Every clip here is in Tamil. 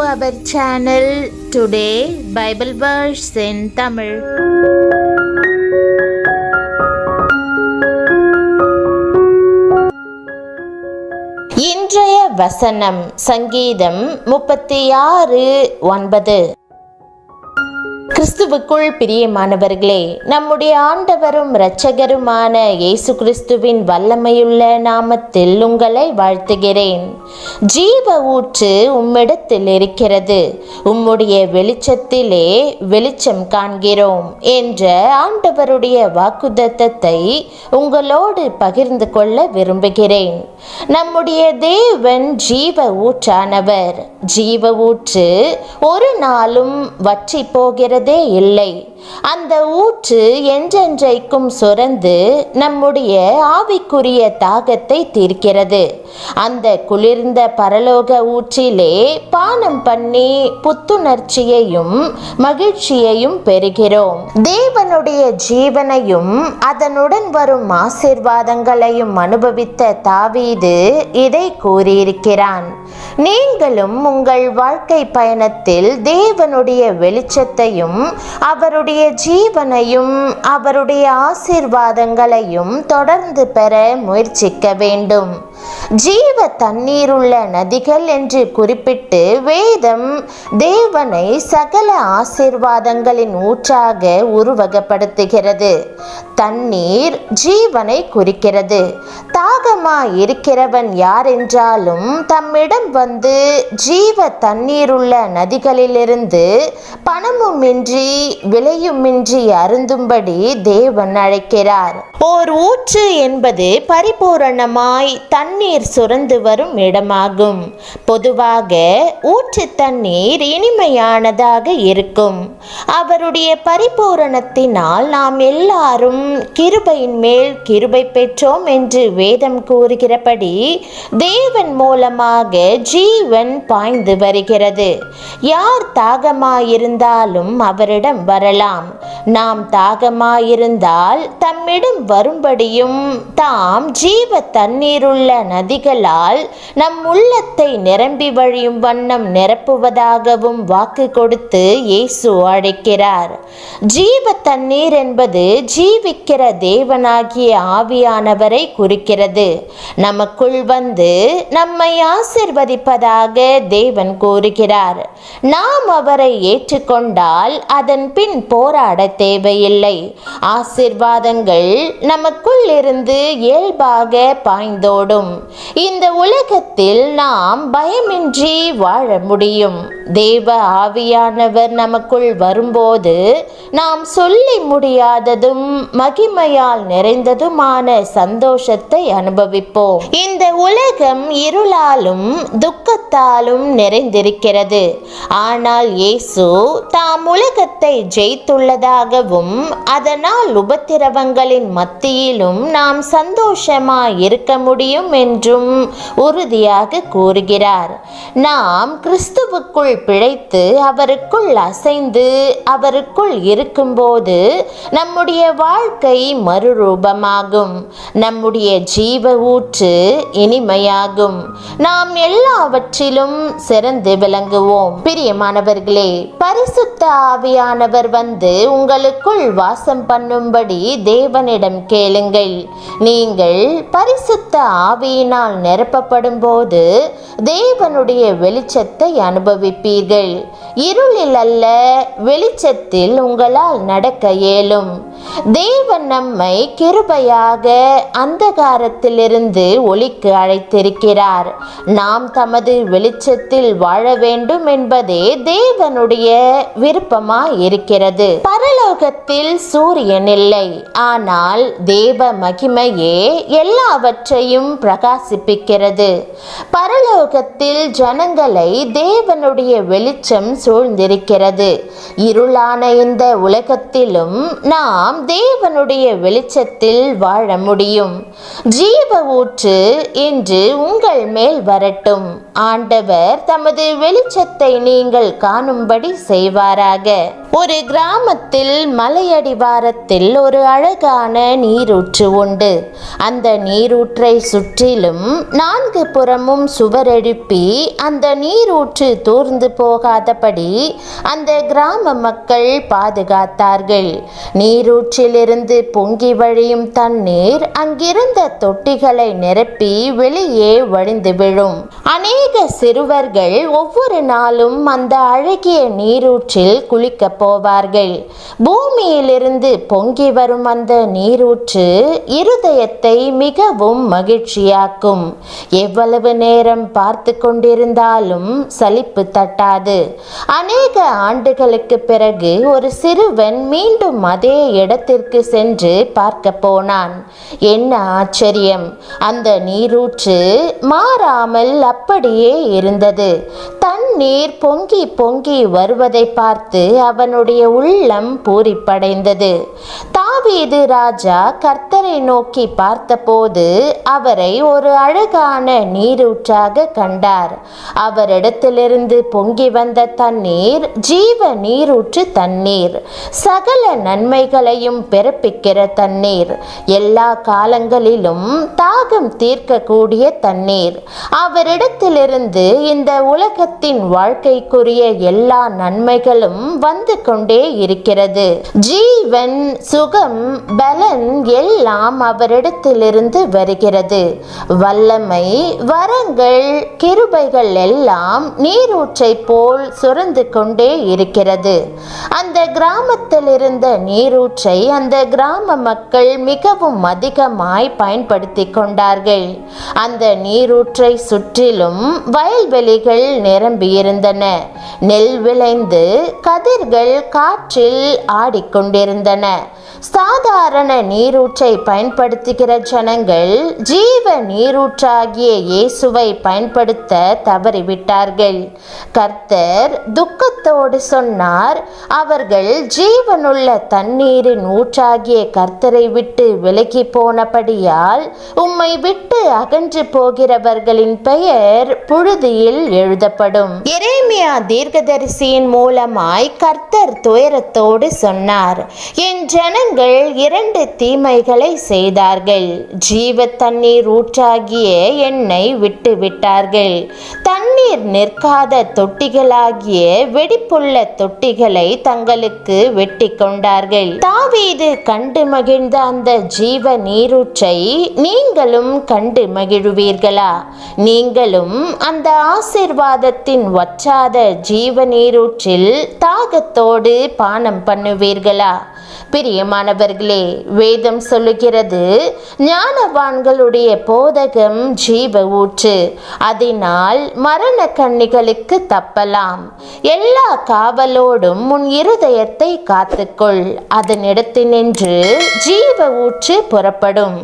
our channel. Today Bible verse in Tamil. இன்றைய வசனம் சங்கீதம் 36:9. கிறிஸ்துவுக்குள் பிரியமானவர்களே, நம்முடைய ஆண்டவரும் இரட்சகருமான இயேசு கிறிஸ்துவின் வல்லமையுள்ள நாமத்தில் உங்களை வாழ்த்துகிறேன். ஜீவ ஊற்று உம்மிடத்தில் இருக்கிறது, உம்முடைய வெளிச்சத்திலே வெளிச்சம் காண்கிறோம் என்ற ஆண்டவருடைய வாக்குத்தத்தத்தை உங்களோடு பகிர்ந்து கொள்ள விரும்புகிறேன். நம்முடைய தேவன் ஜீவ ஊற்றானவர். ஜீவ ஊற்று ஒரு நாளும் வற்றி போகிறது இல்லை. அந்த ஊற்று என்றென்றைக்கும் சுரந்து நம்முடைய ஆவிக்குரிய தாகத்தை தீர்க்கிறது. அந்த குளிர்ந்த பரலோக ஊற்றிலே பானம் பண்ணி புத்துணர்ச்சியையும் மகிழ்ச்சியையும் பெறுகிறோம். தேவனுடைய ஜீவனையும் அதனுடன் வரும் ஆசீர்வாதங்களையும் அனுபவித்த தாவீது இதை கூறியிருக்கிறான். நீங்களும் உங்கள் வாழ்க்கை பயணத்தில் தேவனுடைய வெளிச்சத்தையும் அவருடைய ஜீவனையும் அவருடைய ஆசீர்வாதங்களையும் தொடர்ந்து பெற முயற்சிக்க வேண்டும். ஜீவ தண்ணீருள்ள நதிகள் என்று குறிப்பிட்டு வேதம் தேவனை சகல ஆசீர்வாதங்களின் ஊற்றாக உருவகப்படுத்துகிறது. தண்ணீர் ஜீவனை குறிக்கிறது. தாகமாய் இருக்கிறவன் யார் என்றாலும் தம்மிடம் வந்து ஜீவ தண்ணீருள்ள நதிகளிலிருந்து பணமுமின்றி விலையுமின்றி அருந்தும்படி தேவன் அழைக்கிறார். ஓர் ஊற்று என்பது பரிபூரணமாய் தண்ணீர் சுரந்து வரும் இடமாகும். பொதுவாக ஊற்று தண்ணீர் இனிமையானதாக இருக்கும். அவருடைய பரிபூரணத்தினால் நாம் எல்லாரும் கிருபையின் மேல் கிருபை பெற்றோம் என்று வேதம் கூறுகிறபடி தேவன் மூலமாக ஜீவன் பாய்ந்து வருகிறது. யார் தாகமாயிருந்தாலும் அவரிடம் வரலாம். நாம் தாகமாயிருந்தால் தம்மிடம் வரும்படியும் தாம் ஜீவ தண்ணீருள்ள நதிகளால் நம் உள்ளத்தை நிரம்பி வழியும் வண்ணம் நிரப்புவதாகவும் வாக்கு கொடுத்து இயேசு அழைக்கிறார். ஜீவ தண்ணீர் என்பது ஜீவிக்கிற தேவனாகிய ஆவியானவரை குறிக்கிறது. நமக்குள் வந்து நம்மை ஆசீர்வதிப்பதாக தேவன் கூறுகிறார். நாம் அவரை ஏற்றுக்கொண்டால் அதன் பின் போராட தேவையில்லை. ஆசீர்வாதங்கள் நமக்குள் இருந்து இயல்பாக பாய்ந்தோடும். இந்த உலகத்தில் நாம் பயமின்றி வாழ முடியும். தேவ ஆவியானவர் நமக்குள் வரும்போது நாம் சொல்லி முடியாததும் மகிமையால் நிறைந்ததுமான சந்தோஷத்தை அனுபவிப்போம். இந்த உலகம் இருளாலும் துக்கத்தாலும் நிறைந்திருக்கிறது. ஆனால் இயேசு தாம் உலகத்தை ஜெயித்துள்ளதாகவும் அதனால் உபத்திரவங்களின் மத்தியிலும் நாம் சந்தோஷமாய் இருக்க முடியும் என்றும் உறுதியாக கூறுகிறார். நாம் கிறிஸ்துவுக்குள் பிழைத்து அவருக்குள் அசைந்து அவருக்குள் இருக்கும்போது நம்முடைய வாழ்க்கை மறுரூபமாகும். நம்முடைய ஜீவ ஊற்று இனிமையாகும். நாம் எல்லாவற்றிலும் சிறந்து விளங்குவோம். பிரியமானவர்களே, பரிசுத்த ஆவியானவர் வந்து உங்களுக்குள் வாசம் பண்ணும்படி தேவனிடம் கேளுங்கள். நீங்கள் பரிசுத்த ஆவியினால் நிரப்பப்படும் போது தேவனுடைய வெளிச்சத்தை அனுபவிப்பீர்கள். இருளில் அல்ல, வெளிச்சத்தில் உங்களால் நடக்க இயலும். தேவன் நம்மை கிருபையாக அந்தகாரத்திலிருந்து ஒளிக்கு அழைத்திருக்கிறார். நாம் தமது வெளிச்சத்தில் வாழ வேண்டும் என்பதே தேவனுடைய விருப்பமாய் இருக்கிறது. பரலோகத்தில் சூரியன் இல்லை, ஆனால் தேவ மகிமையே எல்லாவற்றையும் பிரகாசிப்பிக்கிறது. பரலோகத்தில் ஜனங்களை தேவனுடைய வெளிச்சம் சூழ்ந்திருக்கிறது. இருளான இந்த உலகத்திலும் நாம் தேவனுடைய வெளிச்சத்தில் வாழ முடியும். ஜீவ ஊற்று இன்று உங்கள் மேல் வரட்டும். ஆண்டவர் தமது வெளிச்சத்தை நீங்கள் காணும்படி செய்வாராக. ஒரு கிராமத்தில் மலையடிவாரத்தில் ஒரு அழகான நீரூற்று உண்டு. அந்த நீரூற்றை சுற்றிலும் 4 புறமும் சுவர் எழுப்பி அந்த நீரூற்று தூர்ந்து போகாதபடி அந்த கிராம மக்கள் பாதுகாத்தார்கள். நீரூற்றிலிருந்து பொங்கி வழியும் தண்ணீர் அங்கிருந்த தொட்டிகளை நிரப்பி வெளியே வழிந்து விழும். அநேக சிறுவர்கள் ஒவ்வொரு நாளும் அந்த அழகிய நீரூற்றில் குளிக்க போவார்கள். பூமியிலிருந்து பொங்கி வரும் அந்த நீரூற்று இருதயத்தை மிகவும் மகிழ்ச்சியாக்கும். எவ்வளவு நேரம் பார்த்து கொண்டிருந்தாலும் சலிப்பு தட்டாது. அநேக ஆண்டுகளுக்கு பிறகு ஒரு சிறுவன் மீண்டும் அதே இடத்திற்கு சென்று பார்க்க போனான். என்ன ஆச்சரியம்! அந்த நீரூற்று மாறாமல் அப்படியே இருந்தது. தண்ணீர் பொங்கி பொங்கி வருவதை பார்த்து அவனுடைய உள்ளம் பூரிப்படைந்தது. தாவீது ராஜா கர்த்தரை நோக்கி பார்த்தபோது அவரை ஒரு அழகான நீரூற்றாக கண்டார். அவரிடத்திலிருந்து பொங்கி வந்த தண்ணீர் ஜீவ நீரூற்று தண்ணீர், சகல நன்மைகளையும் பிறப்பிக்கிற தண்ணீர், எல்லா காலங்களிலும் தாகம் தீர்க்கக்கூடிய தண்ணீர். அவரிடத்திலிருந்து இந்த உலகத்தின் வாழ்க்கைக்குரிய எல்லா நன்மைகளும் வந்து கொண்டே இருக்கிறது. ஜீவன், சுகம், பலன் எல்லாம் அவரிடத்திலிருந்து வருகிறது. வல்லமை, வரங்கள், கிருபைகள் எல்லாம் நீரூற்றை போல் சுரந்து கொண்டே இருக்கிறது. அந்த கிராமத்தில் இருந்த நீரூற்றை அந்த கிராம மக்கள் மிகவும் அதிகமாய் பயன்படுத்தி கொண்டார்கள். அந்த நீரூற்றை சுற்றிலும் வயல்வெளிகள் நிரம்பியிருந்தன. நெல் விளைந்து கதிர்கள் காற்றில் ஆடிக்கொண்டிருந்தன. சாதாரண நீரூற்றை பயன்படுத்துகிற ஜனங்கள் ஜீவ நீரூற்றாகிய இயேசுவை பயன்படுத்த தவறிவிட்டார்கள். கர்த்தர் துக்கத்தோடு சொன்னார், அவர்கள் ஜீவனுள்ள தண்ணீரின் ஊற்றாகிய கர்த்தரை விட்டு விலகி போனபடியால் உம்மை விட்டு அகன்று போகிறவர்களின் பெயர் புழுதியில் எழுதப்படும். எரேமியா தீர்க்கதரிசியின் மூலமாய் கர்த்தர் துயரத்தோடு சொன்னார், என் ஜனங்கள் 2 தீமைகளை செய்தார்கள். ஜீவ தண்ணீர் ஊற்றாகிய என்னை விட்டு விட்டார்கள். தண்ணீர் நிற்காத தொட்டிகளாகிய வெடிப்புள்ள தொட்டிகளை தங்களுக்கு வெட்டி கொண்டார்கள். தாவீது கண்டு மகிழ்ந்த அந்த ஜீவ நீரூற்றை நீங்களும் கண்டு மகிழ்வீர்களா? நீங்களும் அந்த ஆசீர்வாதத்தின் வற்றாத ஜீவ நீரூற்றில் தாகத்தோடு பானம் பண்ணுவீர்களா? பிரியமானவர்களே, வேதம் சொல்லுகிறது, ஞானவான்களுடைய போதகம் ஜீவ ஊற்று, அதனால் மரண கண்ணிகளுக்கு தப்பலாம். எல்லா காவலோடும் உன் இருதயத்தை காத்துக்கொள், அதனிடத்தினின்று ஜீவ ஊற்று புறப்படும்.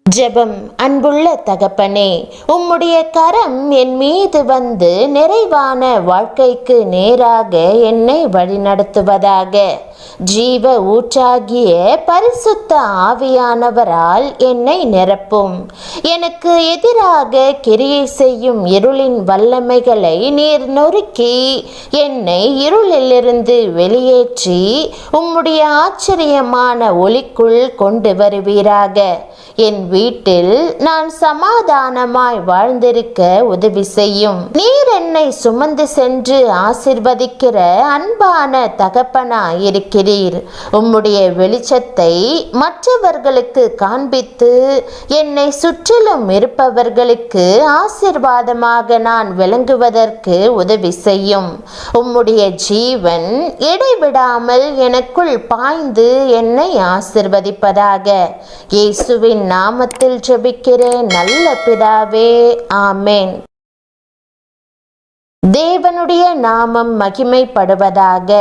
ஜெபம். அன்புள்ள தகப்பனே, உம்முடைய கரம் என் மீது வந்து நிறைவான வாழ்க்கைக்கு நேராக என்னை வழிநடத்துவதாக. ஜீவ ஊற்றாகிய பரிசுத்த ஆவியானவரால் என்னை நிரப்பும். எனக்கு எதிராக கிரியை செய்யும் இருளின் வல்லமைகளை நீர் நொறுக்கி என்னை இருளிலிருந்து வெளியேற்றி உம்முடைய ஆச்சரியமான ஒளிக்குள் கொண்டு வருவீராக. என் வீட்டில் நான் சமாதானமாய் வாழ்ந்திருக்க உதவி செய்யும். நீர் என்னை சுமந்து சென்று ஆசிர்வதிக்கிற அன்பான தகப்பனாய் இருக்கிறீர். உம்முடைய வெளிச்சத்தை மற்றவர்களுக்கு காண்பித்து என்னை சுற்றிலும் இருப்பவர்களுக்கு ஆசிர்வாதமாக நான் விளங்குவதற்கு உதவி செய்யும். உம்முடைய ஜீவன் இடைவிடாமல் எனக்குள் பாய்ந்து என்னை ஆசிர்வதிப்பதாக. இயேசுவின் நாமத்தில் ஜெபிக்கிறேன் நல்ல பிதாவே, ஆமென். தேவனுடைய நாமம் மகிமைப்படுவதாக.